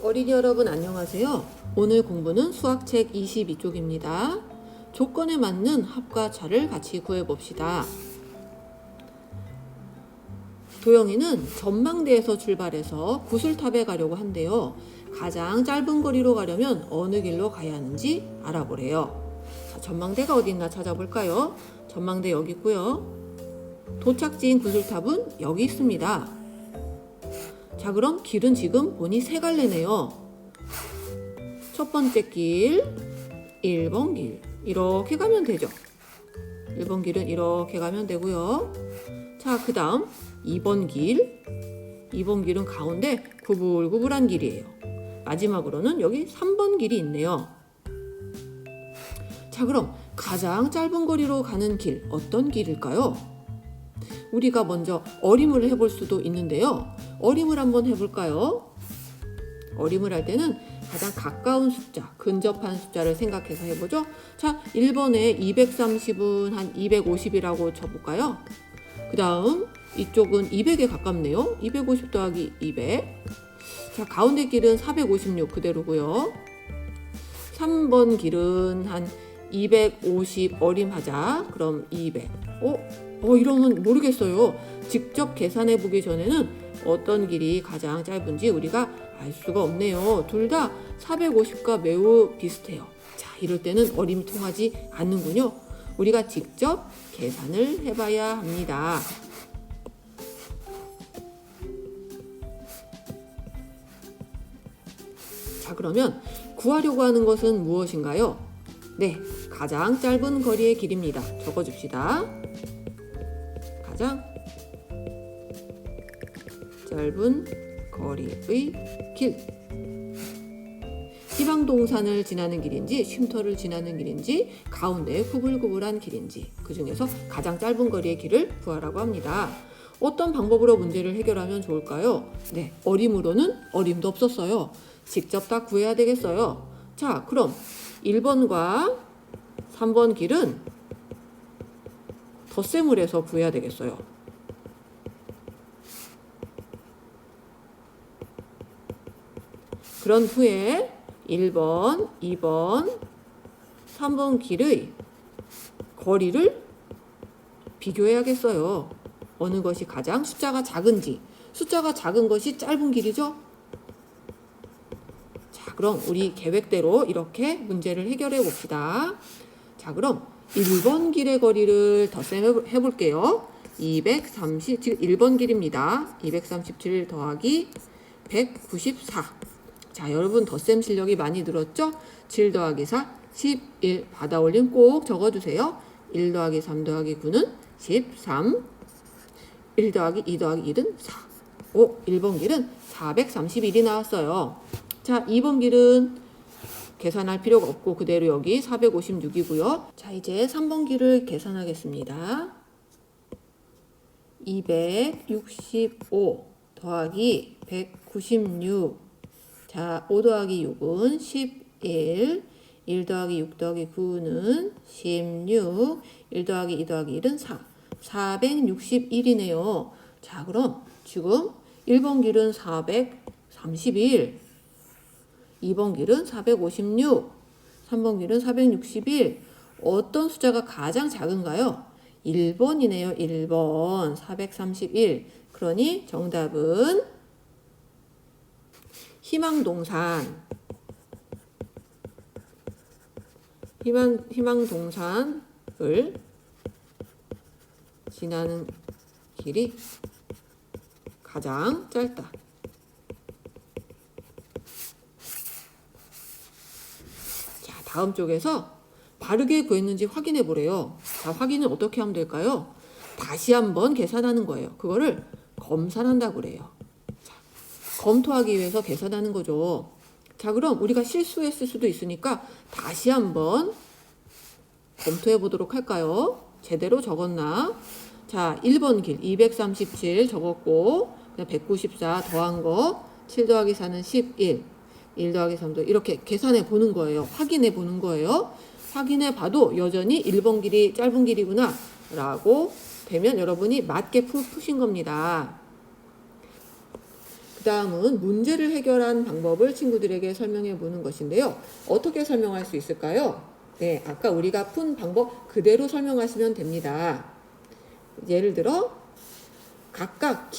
어린이 여러분 안녕하세요. 오늘 공부는 수학책 22쪽입니다. 조건에 맞는 합과 차를 같이 구해봅시다. 도영이는 전망대에서 출발해서 구슬탑에 가려고 한대요. 가장 짧은 거리로 가려면 어느 길로 가야 하는지 알아보래요. 자, 전망대가 어디 있나 찾아볼까요? 전망대 여기 있고요. 도착지인 구슬탑은 여기 있습니다. 자, 그럼 길은 지금 보니 세 갈래네요. 첫 번째 길, 1번 길. 이렇게 가면 되죠. 1번 길은 이렇게 가면 되고요. 자, 그 다음 2번 길. 2번 길은 가운데 구불구불한 길이에요. 마지막으로는 여기 3번 길이 있네요. 자, 그럼 가장 짧은 거리로 가는 길, 어떤 길일까요? 우리가 먼저 어림을 해볼 수도 있는데요. 어림을 한번 해볼까요? 어림을 할 때는 가장 가까운 숫자, 근접한 숫자를 생각해서 해보죠. 자, 1번에 230은 한 250이라고 쳐볼까요? 그 다음 이쪽은 200에 가깝네요. 250 더하기 200. 자, 가운데 길은 456 그대로고요. 3번 길은 한 250 어림하자. 그럼 200. 이러면 모르겠어요. 직접 계산해 보기 전에는 어떤 길이 가장 짧은지 우리가 알 수가 없네요. 둘 다 450과 매우 비슷해요. 자, 이럴 때는 어림이 통하지 않는군요. 우리가 직접 계산을 해봐야 합니다. 자, 그러면 구하려고 하는 것은 무엇인가요? 네, 가장 짧은 거리의 길입니다. 적어줍시다. 가장 짧은 거리의 길. 희망동산을 지나는 길인지 쉼터를 지나는 길인지 가운데 구불구불한 길인지 그 중에서 가장 짧은 거리의 길을 구하라고 합니다. 어떤 방법으로 문제를 해결하면 좋을까요? 네, 어림으로는 어림도 없었어요. 직접 다 구해야 되겠어요. 자, 그럼 1번과 3번 길은 덧셈을 해서 구해야 되겠어요. 그런 후에 1번, 2번, 3번 길의 거리를 비교해야겠어요. 어느 것이 가장 숫자가 작은지. 숫자가 작은 것이 짧은 길이죠? 자, 그럼 우리 계획대로 이렇게 문제를 해결해 봅시다. 자, 그럼 1번 길의 거리를 덧셈해 볼게요. 230, 지금 1번 길입니다. 237 더하기 194. 자, 여러분 덧셈 실력이 많이 늘었죠? 7 더하기 4, 11. 받아올림 꼭 적어주세요. 1 더하기 3 더하기 9는 13. 1 더하기 2 더하기 1은 4. 1번 길은 431이 나왔어요. 자, 2번 길은 계산할 필요가 없고 그대로 여기 456이고요. 자, 이제 3번 길을 계산하겠습니다. 265 더하기 196. 자, 5 더하기 6은 11. 1 더하기 6 더하기 9는 16. 1 더하기 2 더하기 1은 4. 461이네요. 자, 그럼 지금 1번 길은 431. 2번 길은 456, 3번 길은 461. 어떤 숫자가 가장 작은가요? 1번이네요. 1번 431. 그러니 정답은 희망동산을 지나는 길이 가장 짧다. 다음 쪽에서 바르게 구했는지 확인해 보래요. 자, 확인은 어떻게 하면 될까요? 다시 한번 계산하는 거예요. 그거를 검산한다고 그래요. 자, 검토하기 위해서 계산하는 거죠. 자, 그럼 우리가 실수했을 수도 있으니까 다시 한번 검토해 보도록 할까요? 제대로 적었나? 자, 1번 길 237 적었고 194 더한 거 7 더하기 4는 11. 1 더하기 3도 이렇게 계산해 보는 거예요. 확인해 보는 거예요. 확인해 봐도 여전히 1번 길이 짧은 길이구나 라고 되면 여러분이 맞게 푸신 겁니다. 그 다음은 문제를 해결한 방법을 친구들에게 설명해 보는 것인데요. 어떻게 설명할 수 있을까요? 네, 아까 우리가 푼 방법 그대로 설명하시면 됩니다. 예를 들어 각각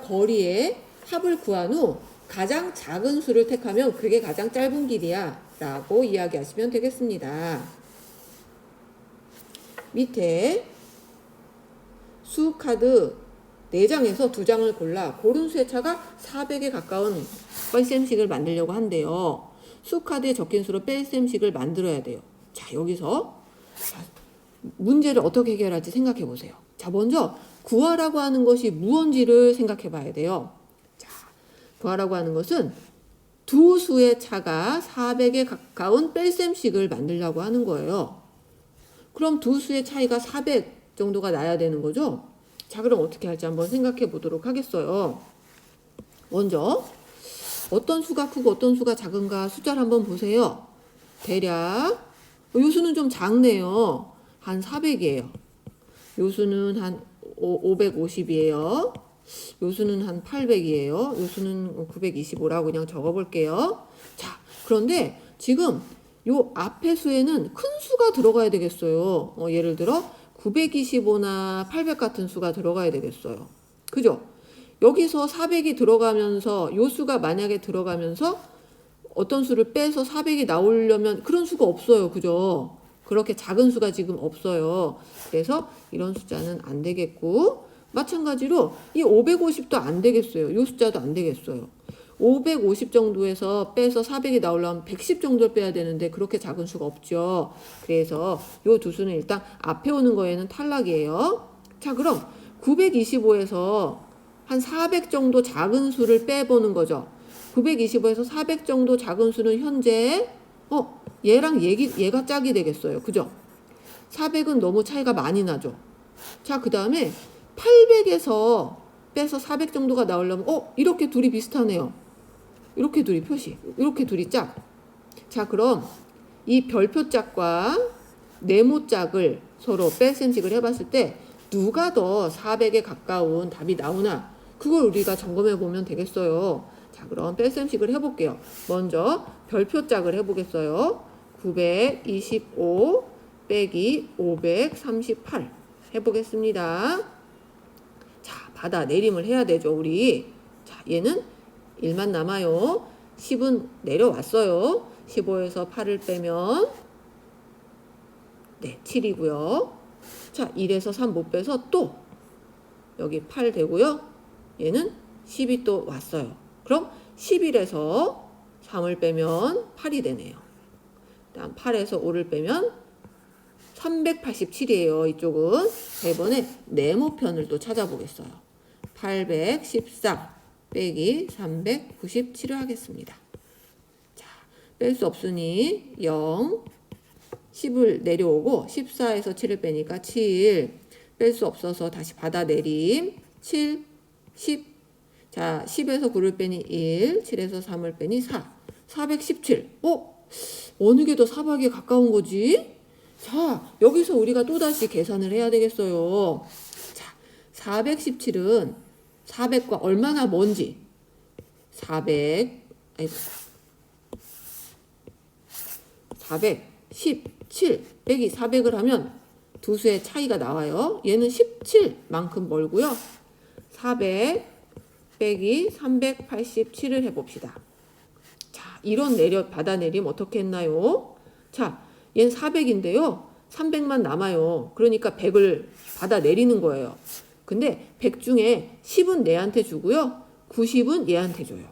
거리의 합을 구한 후 가장 작은 수를 택하면 그게 가장 짧은 길이야 라고 이야기하시면 되겠습니다. 밑에 수 카드 4장에서 2장을 골라 고른 수의 차가 400에 가까운 뺄셈식을 만들려고 한대요. 수 카드에 적힌 수로 뺄셈식을 만들어야 돼요. 자, 여기서 문제를 어떻게 해결할지 생각해 보세요. 자, 먼저 구하라고 하는 것이 무언지를 생각해 봐야 돼요. 자, 구하라고 하는 것은 두 수의 차가 400에 가까운 뺄셈식을 만들려고 하는 거예요. 그럼 두 수의 차이가 400 정도가 나야 되는 거죠? 자, 그럼 어떻게 할지 한번 생각해 보도록 하겠어요. 먼저 어떤 수가 크고 어떤 수가 작은가 숫자를 한번 보세요. 대략 요 수는 좀 작네요. 한 400이에요. 요 수는 한 550이에요. 요 수는 한 800이에요. 요 수는 925라고 그냥 적어볼게요. 자, 그런데 지금 요 앞에 수에는 큰 수가 들어가야 되겠어요. 예를 들어 925나 800 같은 수가 들어가야 되겠어요. 그죠? 여기서 400이 들어가면서 요 수가 만약에 들어가면서 어떤 수를 빼서 400이 나오려면 그런 수가 없어요. 그죠? 그렇게 작은 수가 지금 없어요. 그래서 이런 숫자는 안 되겠고 마찬가지로 이 550도 안 되겠어요. 요 숫자도 안 되겠어요. 550 정도에서 빼서 400이 나오려면 110 정도를 빼야 되는데 그렇게 작은 수가 없죠. 그래서 요 두 수는 일단 앞에 오는 거에는 탈락이에요. 자, 그럼 925에서 한 400 정도 작은 수를 빼보는 거죠. 925에서 400 정도 작은 수는 현재 얘랑 얘가 짝이 되겠어요. 그죠? 400은 너무 차이가 많이 나죠. 자, 그 다음에 800에서 빼서 400 정도가 나오려면 이렇게 둘이 비슷하네요. 이렇게 둘이 표시, 이렇게 둘이 짝. 자, 그럼 이 별표 짝과 네모 짝을 서로 뺄셈식을 해봤을 때 누가 더 400에 가까운 답이 나오나 그걸 우리가 점검해 보면 되겠어요. 자, 그럼 뺄셈식을 해볼게요. 먼저 별표 짝을 해보겠어요. 925 빼기 538 해보겠습니다. 자, 받아 내림을 해야 되죠, 우리. 자, 얘는 1만 남아요. 10은 내려왔어요. 15에서 8을 빼면 7이고요. 자, 1에서 3 못 빼서 또 여기 8 되고요. 얘는 10이 또 왔어요. 그럼 11에서 3을 빼면 8이 되네요. 다음 8에서 5를 빼면 387이에요. 이쪽은. 자, 이번에 네모편을 또 찾아보겠어요. 814 빼기 397을 하겠습니다. 자, 뺄 수 없으니 0, 10을 내려오고 14에서 7을 빼니까 7, 뺄 수 없어서 다시 받아내림 7, 10. 자, 10에서 9를 빼니 1, 7에서 3을 빼니 4, 417. 어느 게 더 400에 가까운 거지? 자, 여기서 우리가 또다시 계산을 해야 되겠어요. 자, 417은 400과 얼마나 먼지? 417 빼기 400을 하면 두 수의 차이가 나와요. 얘는 17만큼 멀고요. 400 빼기 387을 해봅시다. 자, 이런 받아내림 어떻게 했나요? 자, 얘는 400인데요. 300만 남아요. 그러니까 100을 받아내리는 거예요. 근데 100 중에 10은 내한테 주고요. 90은 얘한테 줘요.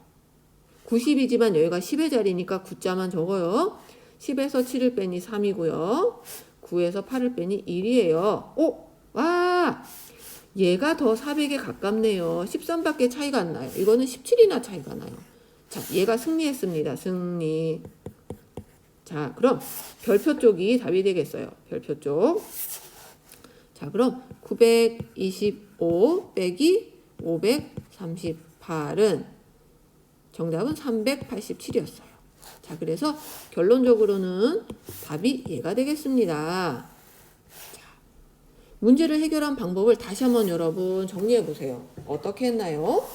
90이지만 여기가 10의 자리니까 9자만 적어요. 10에서 7을 빼니 3이고요. 9에서 8을 빼니 1이에요. 와! 얘가 더 400에 가깝네요. 13밖에 차이가 안 나요. 이거는 17이나 차이가 나요. 자, 얘가 승리했습니다. 승리. 자, 그럼 별표 쪽이 답이 되겠어요. 별표 쪽. 자, 그럼 925 빼기 538은 정답은 387이었어요. 자, 그래서 결론적으로는 답이 얘가 되겠습니다. 자, 문제를 해결한 방법을 다시 한번 여러분 정리해 보세요. 어떻게 했나요?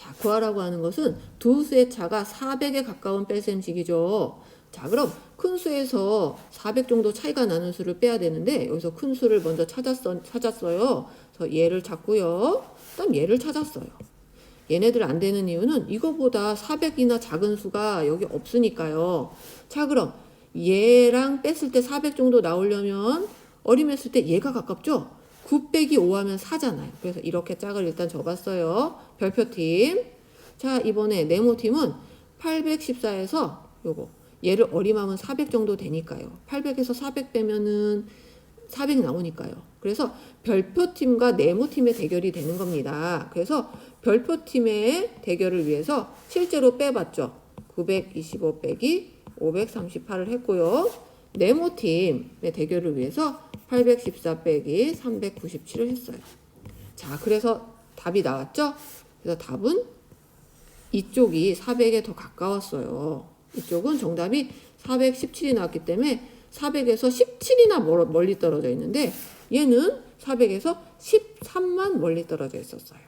자, 구하라고 하는 것은 두 수의 차가 400에 가까운 뺄셈식이죠. 자, 그럼 큰 수에서 400 정도 차이가 나는 수를 빼야 되는데 여기서 큰 수를 먼저 찾았어요. 그래서 얘를 찾고요. 그다음 얘를 찾았어요. 얘네들 안 되는 이유는 이거보다 400이나 작은 수가 여기 없으니까요. 자, 그럼 얘랑 뺐을 때 400 정도 나오려면 어림했을 때 얘가 가깝죠? 9 빼기 5 하면 4잖아요. 그래서 이렇게 짝을 일단 접었어요. 별표팀. 자, 이번에 네모팀은 814에서 요거 얘를 어림하면 400 정도 되니까요. 800에서 400 빼면은 400 나오니까요. 그래서 별표팀과 네모팀의 대결이 되는 겁니다. 그래서 별표팀의 대결을 위해서 실제로 빼봤죠. 925 빼기 538을 했고요. 네모팀의 대결을 위해서 814 빼기 397을 했어요. 자, 그래서 답이 나왔죠? 그래서 답은 이쪽이 400에 더 가까웠어요. 이쪽은 정답이 417이 나왔기 때문에 400에서 17이나 멀리 떨어져 있는데 얘는 400에서 13만 멀리 떨어져 있었어요.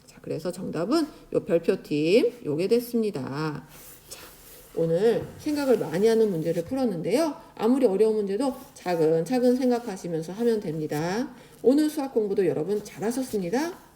자, 그래서 정답은 요 별표팀 요게 됐습니다. 자, 오늘 생각을 많이 하는 문제를 풀었는데요. 아무리 어려운 문제도 차근차근 생각하시면서 하면 됩니다. 오늘 수학 공부도 여러분 잘하셨습니다.